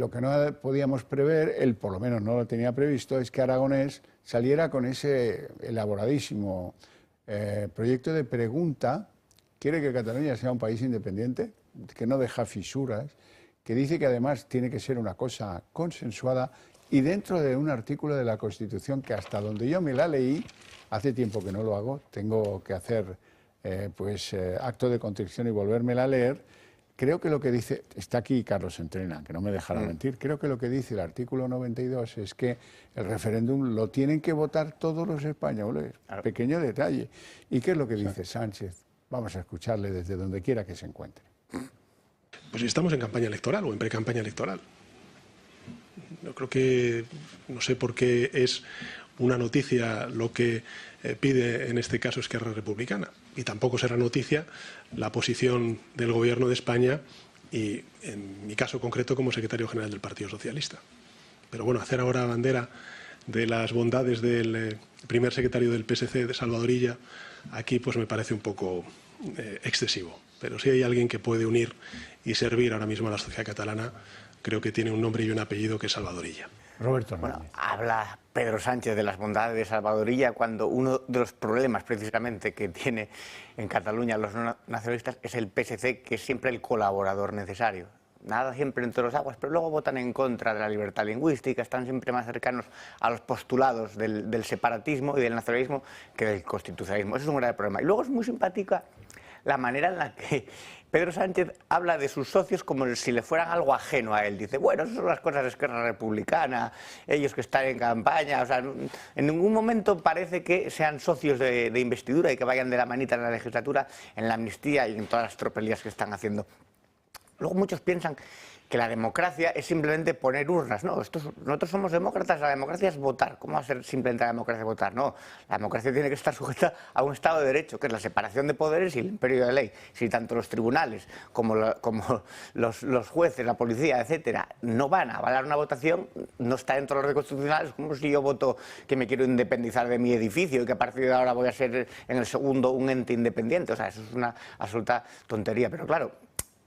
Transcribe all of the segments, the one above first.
Lo que no podíamos prever, él por lo menos no lo tenía previsto, es que Aragonés saliera con ese elaboradísimo proyecto de pregunta. Quiere que Cataluña sea un país independiente, que no deja fisuras, que dice que además tiene que ser una cosa consensuada y dentro de un artículo de la Constitución que hasta donde yo me la leí, hace tiempo que no lo hago, tengo que hacer acto de contrición y volvérmela a leer. Creo que lo que dice, está aquí Carlos Entrena, que no me dejará mentir, creo que lo que dice el artículo 92 es que el referéndum lo tienen que votar todos los españoles. Claro. Pequeño detalle. ¿Y qué es lo que dice Sánchez? Vamos a escucharle desde donde quiera que se encuentre. Pues estamos en campaña electoral o en pre-campaña electoral. Yo creo que, no sé por qué es una noticia lo que pide en este caso Esquerra Republicana. Y tampoco será noticia la posición del Gobierno de España y, en mi caso concreto, como secretario general del Partido Socialista. Pero bueno, hacer ahora bandera de las bondades del primer secretario del PSC, de Salvador Illa, aquí pues me parece un poco excesivo. Pero si hay alguien que puede unir y servir ahora mismo a la sociedad catalana, creo que tiene un nombre y un apellido que es Salvador Illa. Roberto Bueno, Hernández. habla Pedro Sánchez de las bondades de Salvador Illa cuando uno de los problemas precisamente que tiene en Cataluña los no nacionalistas es el PSC, que es siempre el colaborador necesario. Nada siempre entre los aguas, pero luego votan en contra de la libertad lingüística, están siempre más cercanos a los postulados del separatismo y del nacionalismo que del constitucionalismo. Eso es un grave problema. Y luego es muy simpática la manera en la que Pedro Sánchez habla de sus socios como si le fueran algo ajeno a él. Dice, bueno, esas son las cosas de Esquerra Republicana, ellos que están en campaña. O sea, en ningún momento parece que sean socios de investidura y que vayan de la manita en la legislatura, en la amnistía y en todas las tropelías que están haciendo. Luego muchos piensan que la democracia es simplemente poner urnas. No, nosotros somos demócratas, la democracia es votar. ¿Cómo va a ser simplemente la democracia votar? No, la democracia tiene que estar sujeta a un Estado de Derecho, que es la separación de poderes y el imperio de ley. Si tanto los tribunales como los jueces, la policía, etcétera, no van a avalar una votación, no está dentro de los constitucionales, como si yo voto que me quiero independizar de mi edificio y que a partir de ahora voy a ser en el segundo un ente independiente. O sea, eso es una absoluta tontería. Pero claro,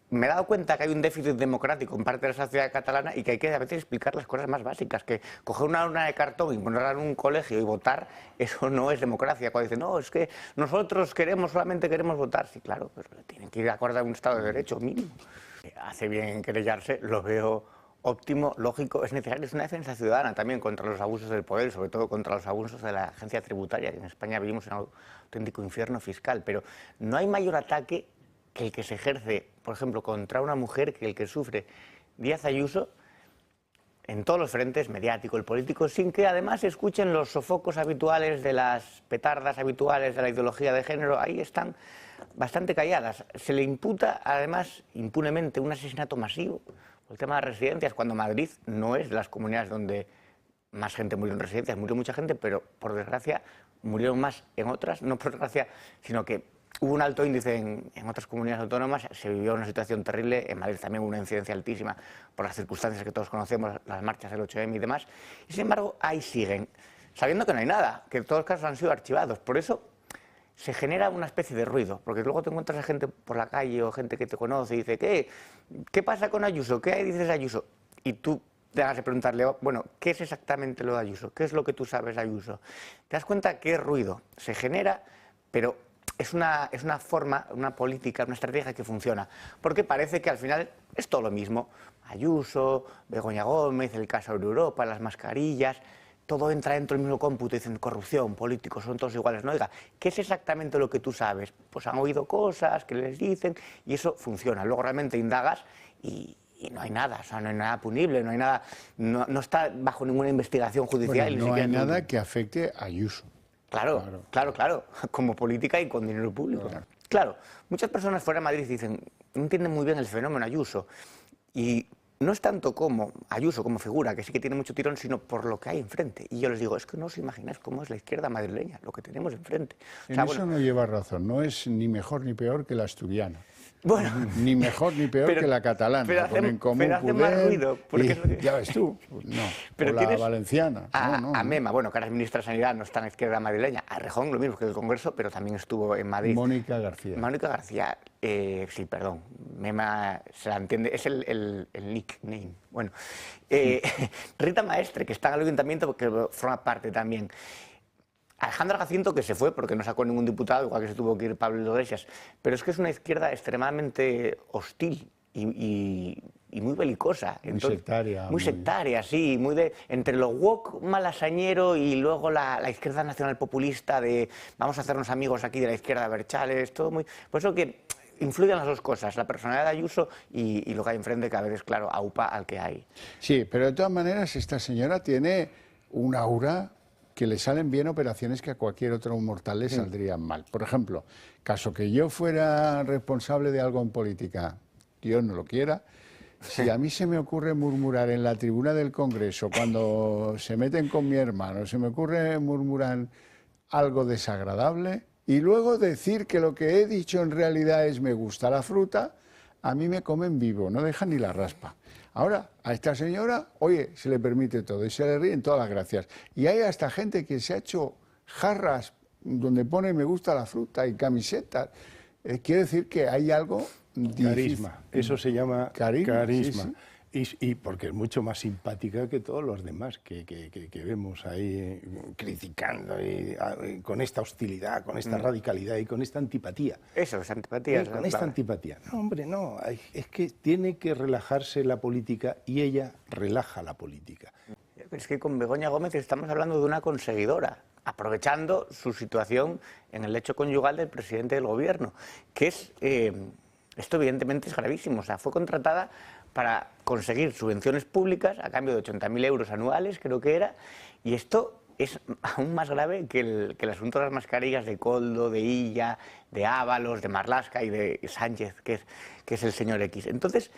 me he dado cuenta que hay un déficit democrático en parte de la sociedad catalana y que hay que a veces explicar las cosas más básicas, que coger una urna de cartón y ponerla en un colegio y votar, eso no es democracia. Cuando dicen, no, es que nosotros solamente queremos votar. Sí, claro, pero tienen que ir acorde a un Estado de Derecho mínimo. Hace bien en querellarse, lo veo óptimo, lógico, es necesario. Es una defensa ciudadana también contra los abusos del poder, sobre todo contra los abusos de la agencia tributaria, que en España vivimos en un auténtico infierno fiscal. Pero no hay mayor ataque que el que se ejerce, por ejemplo, contra una mujer, que el que sufre Díaz Ayuso, en todos los frentes, mediático, el político, sin que además se escuchen los sofocos habituales de las petardas habituales de la ideología de género. Ahí están bastante calladas. Se le imputa, además, impunemente, un asesinato masivo por el tema de las residencias, cuando Madrid no es de las comunidades donde más gente murió en residencias. Murió mucha gente, pero por desgracia murieron más en otras, no por desgracia, sino que hubo un alto índice en otras comunidades autónomas, se vivió una situación terrible, en Madrid también hubo una incidencia altísima por las circunstancias que todos conocemos, las marchas del 8M y demás, y sin embargo ahí siguen, sabiendo que no hay nada, que todos los casos han sido archivados. Por eso se genera una especie de ruido, porque luego te encuentras a gente por la calle o gente que te conoce y dice, ¿qué pasa con Ayuso? ¿Qué dices de Ayuso? Y tú te hagas de preguntarle, bueno, ¿qué es exactamente lo de Ayuso? ¿Qué es lo que tú sabes de Ayuso? Te das cuenta que ruido se genera, pero es una forma, una política, una estrategia que funciona, porque parece que al final es todo lo mismo. Ayuso, Begoña Gómez, el caso de Europa, las mascarillas, todo entra dentro del mismo cómputo. Dicen corrupción, políticos, son todos iguales. No, oiga, ¿qué es exactamente lo que tú sabes? Pues han oído cosas que les dicen y eso funciona. Luego realmente indagas y no hay nada, o sea, no hay nada punible, no hay nada, no está bajo ninguna investigación judicial. Bueno, no hay nada que afecte a Ayuso. Claro, como política y con dinero público. Claro, muchas personas fuera de Madrid dicen, no entienden muy bien el fenómeno Ayuso. Y no es tanto como Ayuso, como figura, que sí que tiene mucho tirón, sino por lo que hay enfrente. Y yo les digo, es que no os imagináis cómo es la izquierda madrileña, lo que tenemos enfrente. En eso no lleva razón, no es ni mejor ni peor que la asturiana. Bueno, ni mejor ni peor que la catalana. Pero Ponen común hace más ruido. Ya ves tú, no. Pero o la valenciana. A Mema, bueno, que ahora es ministra de Sanidad, no está en la izquierda madrileña. A Rejón, lo mismo que el Congreso, pero también estuvo en Madrid. Mónica García. Mónica García, sí, perdón. Mema se la entiende, es el nickname. Bueno, Rita Maestre, que está en el ayuntamiento, porque forma parte también. Alejandra Jacinto, que se fue porque no sacó ningún diputado, igual que se tuvo que ir Pablo Iglesias, pero es que es una izquierda extremadamente hostil y muy belicosa. Entonces, muy sectaria, sí, entre lo woke malasañero y luego la izquierda nacional populista de vamos a hacernos amigos aquí de la izquierda Berchales, todo muy... Por eso que influyen las dos cosas, la personalidad de Ayuso y lo que hay enfrente, que a veces, claro, aupa al que hay. Sí, pero de todas maneras esta señora tiene un aura que le salen bien operaciones que a cualquier otro mortal le saldrían mal. Por ejemplo, caso que yo fuera responsable de algo en política, Dios no lo quiera, si a mí se me ocurre murmurar en la tribuna del Congreso cuando se meten con mi hermano, se me ocurre murmurar algo desagradable y luego decir que lo que he dicho en realidad es me gusta la fruta, a mí me comen vivo, no dejan ni la raspa. Ahora, a esta señora, oye, se le permite todo y se le ríen todas las gracias. Y hay hasta gente que se ha hecho jarras donde pone me gusta la fruta y camisetas. Quiere decir que hay algo... Carisma, eso se llama carisma. Sí, sí. Y porque es mucho más simpática que todos los demás que vemos ahí criticando con esta hostilidad, con esta radicalidad y con esta antipatía. Eso, es antipatía. Con esta antipatía. No, hombre, no. Es que tiene que relajarse la política y ella relaja la política. Es que con Begoña Gómez estamos hablando de una conseguidora, aprovechando su situación en el lecho conyugal del presidente del gobierno, que es... esto evidentemente es gravísimo. O sea, fue contratada para conseguir subvenciones públicas a cambio de 80.000 euros anuales, creo que era, y esto es aún más grave que el asunto de las mascarillas de Koldo, de Illa, de Ábalos, de Marlaska y de Sánchez, que es el señor X. Entonces,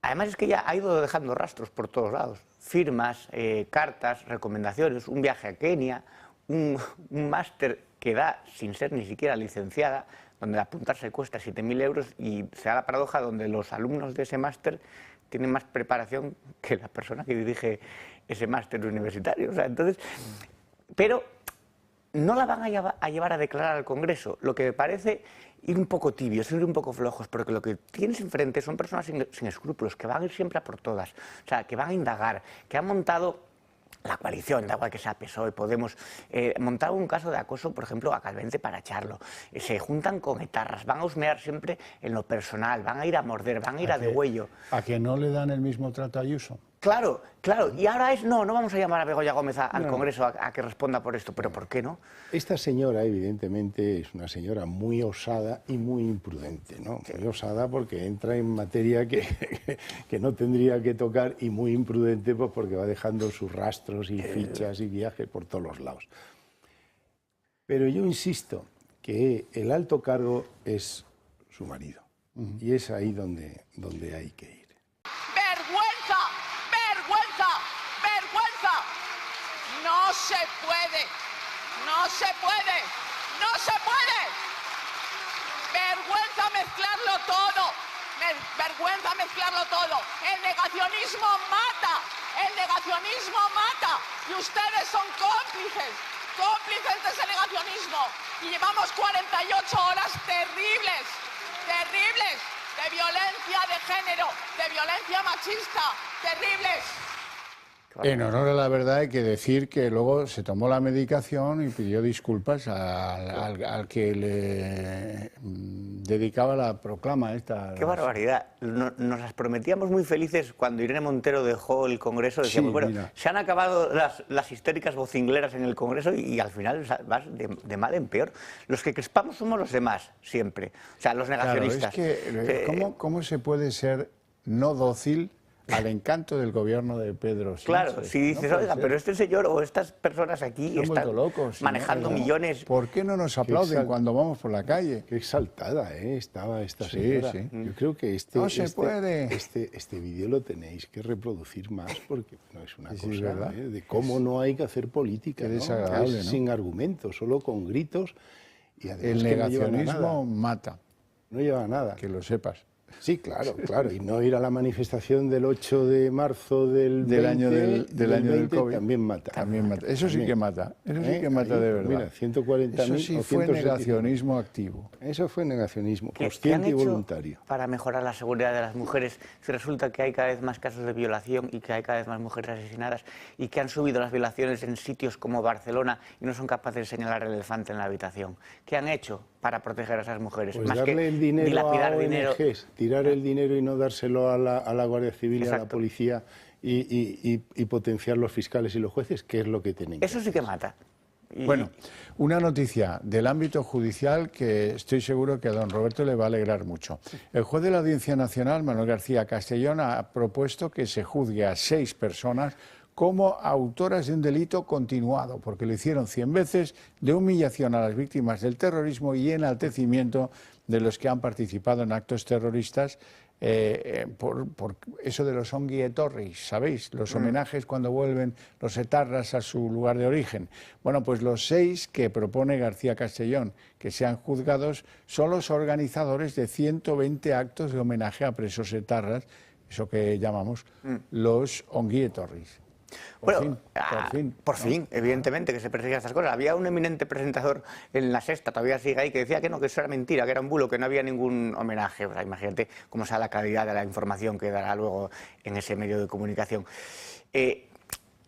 además es que ella ha ido dejando rastros por todos lados, firmas, cartas, recomendaciones, un viaje a Kenia, un máster que da sin ser ni siquiera licenciada, donde apuntarse cuesta 7.000 euros y se da la paradoja donde los alumnos de ese máster tienen más preparación que la persona que dirige ese máster universitario. O sea, entonces, pero no la van a llevar a declarar al Congreso, lo que me parece ir un poco tibios, ir un poco flojos, porque lo que tienes enfrente son personas sin escrúpulos, que van a ir siempre a por todas, o sea, que van a indagar, que han montado... La coalición, da igual que sea PSOE, Podemos, montar un caso de acoso, por ejemplo, a Calvente para echarlo. Se juntan con etarras, van a husmear siempre en lo personal, van a ir a morder, van a ir a degüello. ¿A que no le dan el mismo trato a Ayuso? Claro, claro. Y ahora no vamos a llamar a Begoña Gómez al Congreso a que responda por esto. ¿Pero por qué no? Esta señora, evidentemente, es una señora muy osada y muy imprudente, ¿no? Sí. Muy osada porque entra en materia que no tendría que tocar y muy imprudente pues porque va dejando sus rastros y fichas y viajes por todos los lados. Pero yo insisto que el alto cargo es su marido. Y es ahí donde hay que ir. No se puede, no se puede, no se puede. Vergüenza mezclarlo todo, vergüenza mezclarlo todo. El negacionismo mata, y ustedes son cómplices de ese negacionismo. Y llevamos 48 horas terribles, de violencia de género, de violencia machista, terribles. En honor a la verdad hay que decir que luego se tomó la medicación y pidió disculpas al que le dedicaba la proclama esta. ¡Qué barbaridad! Nos las prometíamos muy felices cuando Irene Montero dejó el Congreso. Decíamos, sí, bueno, se han acabado las histéricas vocingleras en el Congreso y al final vas de mal en peor. Los que crespamos somos los demás, siempre. O sea, los negacionistas. Claro, es que, ¿cómo se puede ser no dócil al encanto del gobierno de Pedro Sánchez? Claro, si dices, no oiga, pero este señor o estas personas aquí están locos, manejando millones. ¿Por qué no nos aplauden cuando vamos por la calle? Qué exaltada estaba esta señora. Sí. Yo creo que no se puede. Este vídeo lo tenéis que reproducir más porque no es una cosa de cómo no hay que hacer política. Qué desagradable, ¿no? Sin argumentos, solo con gritos. Y además el negacionismo mata. No lleva nada. Que lo sepas. Sí, claro, claro. Y no ir a la manifestación del 8 de marzo del 20, año del 20 COVID. también mata. También mata. Eso sí que mata. Eso sí que mata de verdad. Mira, 140.000 Eso sí fue 170.000. negacionismo activo. Eso fue negacionismo, ¿Qué han consciente y hecho voluntario. para mejorar la seguridad de las mujeres? Si resulta que hay cada vez más casos de violación y que hay cada vez más mujeres asesinadas y que han subido las violaciones en sitios como Barcelona y no son capaces de señalar el elefante en la habitación. ¿Qué han hecho para proteger a esas mujeres? Pues más darle que el dinero dilapidar a ONGs, dinero. tirar el dinero y no dárselo a la Guardia Civil y a la Exacto. policía y potenciar los fiscales y los jueces, que es lo que tienen que Eso sí que mata. Y- Bueno, una noticia del ámbito judicial que estoy seguro que a don Roberto le va a alegrar mucho. El juez de la Audiencia Nacional, Manuel García Castellón, ha propuesto que se juzgue a 6 personas como autoras de un delito continuado, porque lo hicieron 100 veces, de humillación a las víctimas del terrorismo y enaltecimiento de los que han participado en actos terroristas, por eso de los ongi etorris, ¿sabéis? Los homenajes cuando vuelven los etarras a su lugar de origen. Bueno, pues los 6 que propone García Castellón que sean juzgados son los organizadores de 120 actos de homenaje a presos etarras, eso que llamamos los ongi etorris. Bueno, Por fin, ¿no? evidentemente, que se persigan estas cosas. Había un eminente presentador en La Sexta, todavía sigue ahí, que decía que no, que eso era mentira, que era un bulo, que no había ningún homenaje. O sea, imagínate cómo sea la calidad de la información que dará luego en ese medio de comunicación.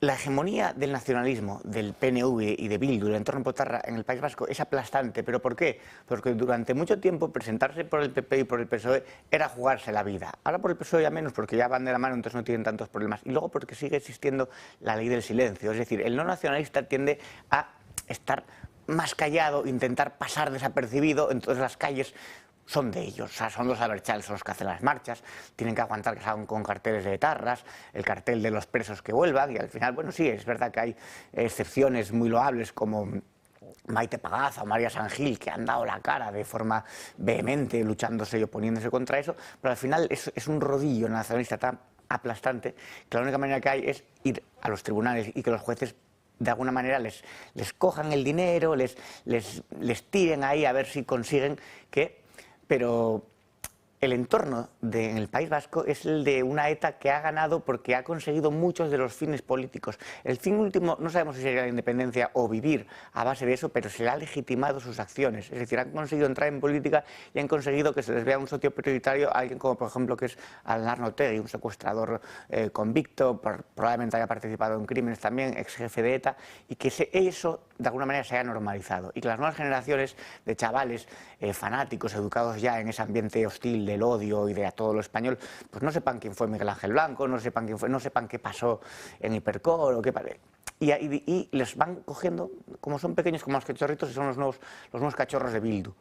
La hegemonía del nacionalismo, del PNV y de Bildu, del entorno potarra en el País Vasco es aplastante. ¿Pero por qué? Porque durante mucho tiempo presentarse por el PP y por el PSOE era jugarse la vida. Ahora por el PSOE ya menos, porque ya van de la mano, entonces no tienen tantos problemas. Y luego porque sigue existiendo la ley del silencio. Es decir, el no nacionalista tiende a estar más callado, intentar pasar desapercibido, entonces las calles son de ellos, o sea, son los abertzales los que hacen las marchas, tienen que aguantar que salgan con carteles de etarras, el cartel de los presos que vuelvan, y al final, bueno, sí, es verdad que hay excepciones muy loables como Maite Pagaza o María San Gil, que han dado la cara de forma vehemente, luchándose y oponiéndose contra eso, pero al final es un rodillo nacionalista tan aplastante que la única manera que hay es ir a los tribunales y que los jueces de alguna manera les cojan el dinero, les tiren ahí a ver si consiguen que... Pero el entorno en el País Vasco es el de una ETA que ha ganado porque ha conseguido muchos de los fines políticos. El fin último no sabemos si sería la independencia o vivir a base de eso, pero se le ha legitimado sus acciones. Es decir, han conseguido entrar en política y han conseguido que se les vea un socio prioritario a alguien como, por ejemplo, que es Arnaldo Otegi, un secuestrador convicto, probablemente haya participado en crímenes también, ex jefe de ETA, y que eso de alguna manera se haya normalizado. Y que las nuevas generaciones de chavales fanáticos, educados ya en ese ambiente hostil del odio y de a todo lo español, pues no sepan quién fue Miguel Ángel Blanco, no sepan quién fue, no sepan qué pasó en Hipercor o qué y les van cogiendo, como son pequeños como los cachorritos, y son los nuevos cachorros de Bildu.